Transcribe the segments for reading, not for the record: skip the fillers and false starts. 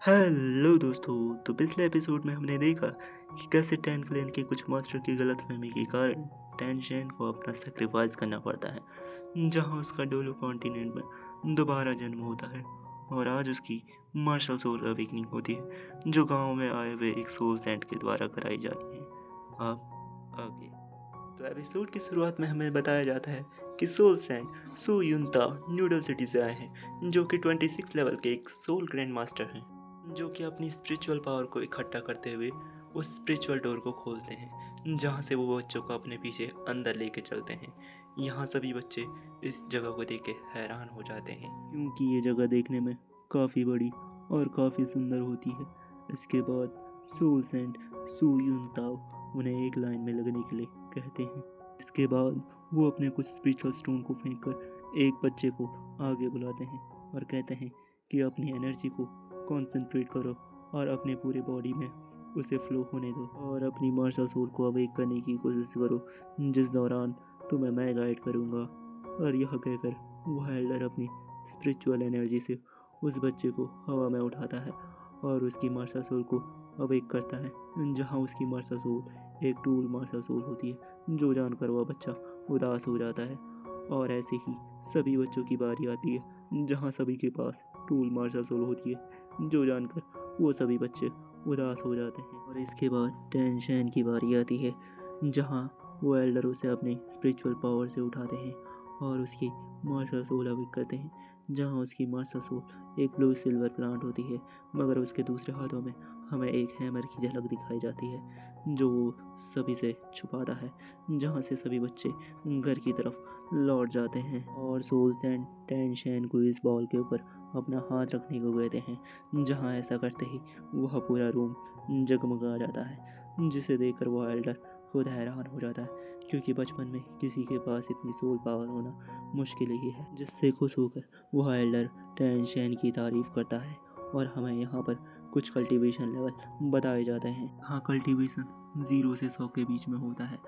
Hello दोस्तों। तो पिछले एपिसोड में हमने देखा कि कैसे टैन क्लैन के कुछ मास्टर की गलतफहमी के कारण टैन शैन को अपना सेक्रीफाइस करना पड़ता है, जहां उसका डोलो कॉन्टिनेंट में दोबारा जन्म होता है और आज उसकी मार्शल सोल अवेकनिंग होती है, जो गांव में आए हुए एक सोल सेंट के द्वारा कराई जा रही है। आप आगे। तो एपिसोड की शुरुआत में हमें बताया जाता है कि सोल सेंट सू युनता न्यूडल सिटी से आए हैं, जो कि 26 लेवल के एक सोल ग्रैंड मास्टर हैं, जो कि अपनी स्पिरिचुअल पावर को इकट्ठा करते हुए उस स्पिरिचुअल डोर को खोलते हैं, जहाँ से वो बच्चों को अपने पीछे अंदर लेके चलते हैं। यहाँ सभी बच्चे इस जगह को देख के हैरान हो जाते हैं, क्योंकि ये जगह देखने में काफ़ी बड़ी और काफ़ी सुंदर होती है। इसके बाद सोल सेंट सू युन ताओ उन्हें एक लाइन में लगने के लिए कहते हैं। इसके बाद वो अपने कुछ स्पिरिचुअल स्टोन को फेंक कर एक बच्चे को आगे बुलाते हैं और कहते हैं कि अपनी एनर्जी को कंसंट्रेट करो और अपने पूरे बॉडी में उसे फ्लो होने दो और अपनी मार्शल सोल को अवेक करने की कोशिश करो, जिस दौरान तुम्हें मैं गाइड करूँगा। और यह कहकर वह एल्डर अपनी स्पिरिचुअल एनर्जी से उस बच्चे को हवा में उठाता है और उसकी मार्शल सोल को अवेक करता है, जहाँ उसकी मार्शल सोल एक टूल मार्शल सोल होती है, जो जानकर वह बच्चा उदास हो जाता है। और ऐसे ही सभी बच्चों की बारी आती है, जहाँ सभी के पास टूल मार्शल सोल होती है, जो जानकर वो सभी बच्चे उदास हो जाते हैं। और इसके बाद टैन शैन की बारी आती है, जहाँ वो एल्डर उसे अपने स्पिरिचुअल पावर से उठाते हैं और उसकी मार्शल सोल अवेक करते हैं, जहाँ उसकी मार्शल सोल एक ब्लू सिल्वर प्लांट होती है, मगर उसके दूसरे हाथों में हमें एक हैमर की झलक दिखाई जाती है, जो वो सभी से छुपाता है, जहाँ से सभी बच्चे घर की तरफ लौट जाते हैं और सोल सैंड टैन शैन को इस बॉल के ऊपर अपना हाथ रखने को कहते हैं, जहाँ ऐसा करते ही वह पूरा रूम जगमगा जाता है, जिसे देखकर वह एल्डर खुद हैरान हो जाता है, क्योंकि बचपन में किसी के पास इतनी सोल पावर होना मुश्किल ही है। जिससे खुश होकर वह एल्डर टैन शैन की तारीफ करता है और हमें यहाँ पर कुछ कल्टीवेशन लेवल बताए जाते हैं। हाँ, कल्टीवेशन 0 से 100 के बीच में होता है।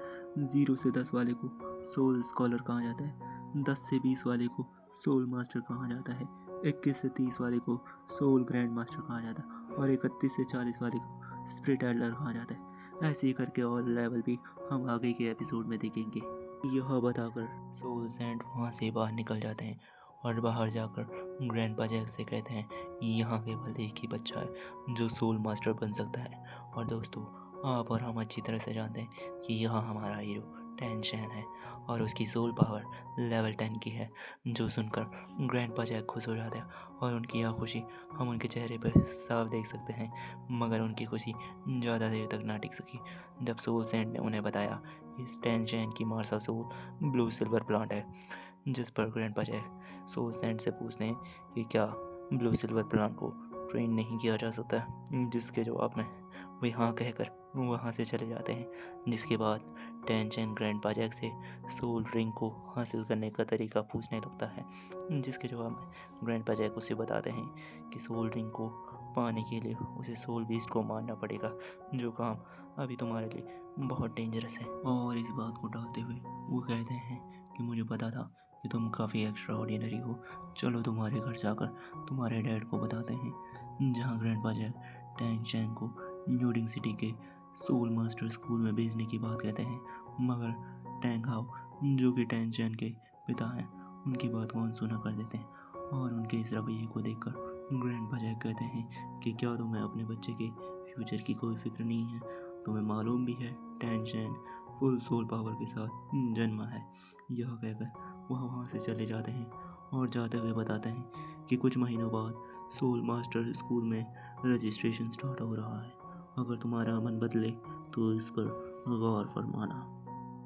0 से 10 वाले को सोल स्कॉलर कहा जाता है, 10 से 20 वाले को सोल मास्टर कहा जाता है, 21 से 30 वाले को सोल ग्रैंड मास्टर कहा जाता है और 31 से 40 वाले को स्पिरिट एल्डर कहा जाता है। ऐसे ही करके और लेवल भी हम आगे के एपिसोड में देखेंगे। यह बताकर सोल सैंड वहाँ से बाहर निकल जाते हैं और बाहर जाकर ग्रैंडपा जैक से कहते हैं यहाँ केवल एक ही बच्चा है जो सोल मास्टर बन सकता है। और दोस्तों, आप और हम अच्छी तरह से जानते हैं कि यहाँ हमारा हीरो टैन शैन है और उसकी सोल पावर लेवल 10 की है, जो सुनकर ग्रैंडपा जैक खुश हो जाते हैं और उनकी यह खुशी हम उनके चेहरे पर साफ देख सकते हैं। मगर उनकी खुशी ज़्यादा देर तक ना टिक सकी, जब सोल सैंड ने उन्हें बताया कि टैन शैन की मार्शल सोल ब्लू सिल्वर प्लांट है, जिस पर ग्रैंडपा जैक सोल सैंड से पूछते हैं कि क्या ब्लू सिल्वर प्लांट को ट्रेन नहीं किया जा सकता, जिसके जवाब में वे हाँ कहकर वहाँ से चले जाते हैं। जिसके बाद टैन शैन ग्रैंडपा जैक से सोल रिंग को हासिल करने का तरीका पूछने लगता है, जिसके जवाब में ग्रैंडपा जैक उसे बताते हैं कि सोल रिंग को पाने के लिए उसे सोल बीस्ट को मारना पड़ेगा, जो काम अभी तुम्हारे लिए बहुत डेंजरस है। और इस बात को टालते हुए वो कहते हैं कि मुझे पता था कि तुम काफ़ी एक्स्ट्रा ऑर्डिनरी हो, चलो तुम्हारे घर जाकर तुम्हारे डैड को बताते हैं। जहाँ ग्रैंडपा जैक टैन शैन को न्यूडिंग सिटी के सोल मास्टर स्कूल में भेजने की बात कहते हैं, मगर टैंग हाउ, जो कि टैन शैन के पिता हैं, उनकी बात को अनसुना कर देते हैं और उनके इस रवैये को देखकर ग्रैंडपा जैक कहते हैं कि क्या तुम्हें अपने बच्चे के फ्यूचर की कोई फिक्र नहीं है? तुम्हें मालूम भी है टैन शैन फुल सोल पावर के साथ जन्मा है। यह कहकर वह वहाँ से चले जाते हैं और जाते हुए बताते हैं कि कुछ महीनों बाद सोल मास्टर स्कूल में रजिस्ट्रेशन स्टार्ट हो रहा है। अगर तुम्हारा मन बदले तो इस पर गौर फरमाना।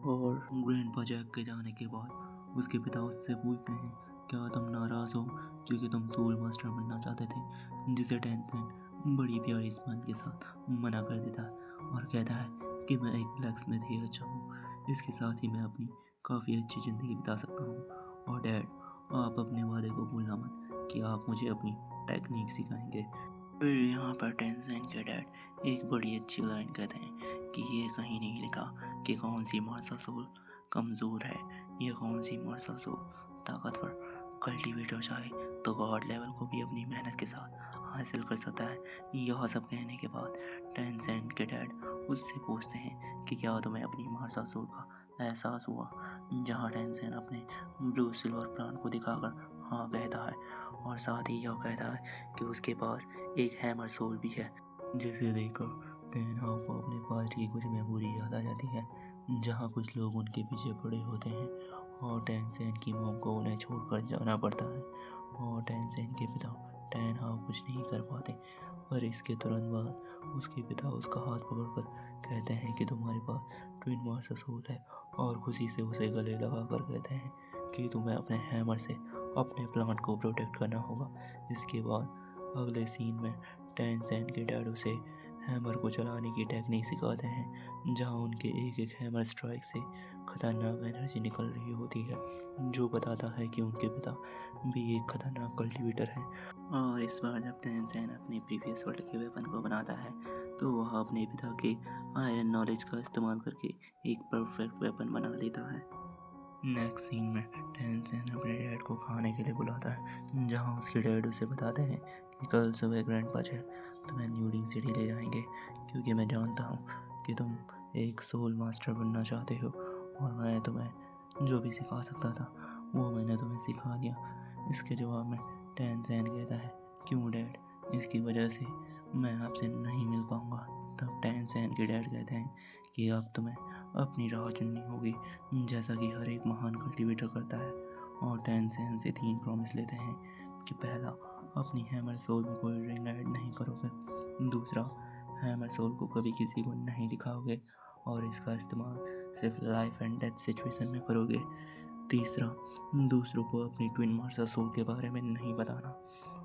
और ग्रैंडपा जैक के जाने के बाद उसके पिता उससे पूछते हैं क्या तुम नाराज़ हो क्योंकि तुम सोल मास्टर बनना चाहते थे, जिसे टैन शैन बड़ी प्यारी स्माइल के साथ मना कर देता है और कहता है कि मैं एक ब्लैक स्मिथ ही अच्छा हूँ, इसके साथ ही मैं अपनी काफ़ी अच्छी ज़िंदगी बिता सकता हूँ। और डैड, आप अपने वादे को भूलना मत कि आप मुझे अपनी टेक्निक सिखाएंगे। फिर यहाँ पर टैन शैन के डैड एक बड़ी अच्छी लाइन कहते हैं कि ये कहीं नहीं लिखा कि कौन सी मार्शल सोल कमज़ोर है या कौन सी मार्शल सोल ताकतवर। कल्टीवेटर चाहे तो गॉड लेवल को भी अपनी मेहनत के साथ हासिल कर सकता है। यह सब कहने के बाद टेंसेंट के डैड उससे पूछते हैं कि क्या तुम्हें अपनी महासासुर का एहसास हुआ, जहाँ टेंसेंट अपने ब्लू सिल्वर प्लान को दिखाकर हाँ कहता है और साथ ही यह कहता है कि उसके पास एक हैमर सोल भी है, जिसे देखकर टेन हाउ को अपने पास्ट की कुछ मेमोरी याद आ जाती है, जहाँ कुछ लोग उनके पीछे पड़े होते हैं और टेंसेंट की मॉम को उन्हें छोड़कर जाना पड़ता है और टेंसेंट के पिता टेन हाउ कुछ नहीं कर पाते। पर इसके तुरंत बाद उसके पिता उसका हाथ पकड़कर कहते हैं कि तुम्हारे पास ट्विन मास्टर सोल है और खुशी से उसे गले लगाकर कहते हैं कि तुम्हें अपने हैमर से अपने प्लांट को प्रोटेक्ट करना होगा। इसके बाद अगले सीन में टेंसेंट के डैड उसे हैमर को चलाने की टेक्निक सिखाते हैं, जहां उनके एक एक हैमर स्ट्राइक से खतरनाक एनर्जी निकल रही होती है, जो बताता है कि उनके पिता भी एक खतरनाक कल्टीवेटर है। और इस बार जब टेंसेंट अपने प्रीवियस वर्ल्ड के वेपन को बनाता है तो वह अपने पिता के आयरन नॉलेज का इस्तेमाल करके एक परफेक्ट वेपन बना लेता है। नेक्स्ट सीन में टेंसेंट अपने डैड को खाने के लिए बुलाता है, जहां उसके डैड उसे बताते हैं कि कल सुबह ग्रैंडपा जैक तुम्हें न्यूडिंग सिटी ले जाएंगे, क्योंकि मैं जानता हूँ कि तुम एक सोल मास्टर बनना चाहते हो और मैं तुम्हें जो भी सिखा सकता था वो मैंने तुम्हें सिखा दिया। इसके जवाब में टेंसेंट कहता है, क्यों डैड, इसकी वजह से मैं आपसे नहीं मिल पाऊँगा। तब टेंसेंट के डैड कहते हैं कि अब तुम्हें अपनी राह चुननी होगी, जैसा कि हर एक महान कल्टीवेटर करता है। और टेंसेंट से 3 प्रॉमिस लेते हैं कि पहला, अपनी हैमर सोल में कोई रिंग ऐड नहीं करोगे, दूसरा, हैमर सोल को कभी किसी को नहीं दिखाओगे और इसका इस्तेमाल सिर्फ लाइफ एंड डेथ सिचुएशन में करोगे, तीसरा, दूसरों को अपनी ट्विन मास्टर सोल के बारे में नहीं बताना।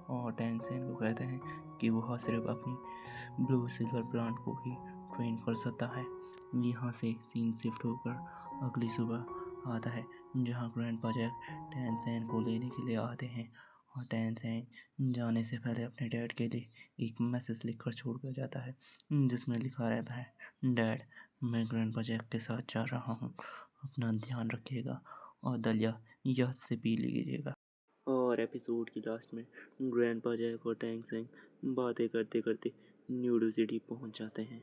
और टेंसेंट को कहते हैं कि वह सिर्फ अपनी ब्लू सिल्वर प्लांट को ही ट्रेन कर सकता है। यहाँ से सीन शिफ्ट होकर अगली सुबह आता है, जहाँ ग्रैंडपा जैक टेंसेंट को लेने के लिए आते हैं और टेंसेंट जाने से पहले अपने डैड के लिए एक मैसेज लिखकर छोड़ कर जाता है, जिसमें लिखा रहता है, डैड, मैं ग्रैंडपा जैक के साथ जा रहा हूँ, अपना ध्यान रखिएगा और दलिया याद से पी लीजिएगा। और एपिसोड की लास्ट में ग्रैंडपा जैक और टेंसेंट बातें करते करते न्यूडो सिटी पहुँच जाते हैं।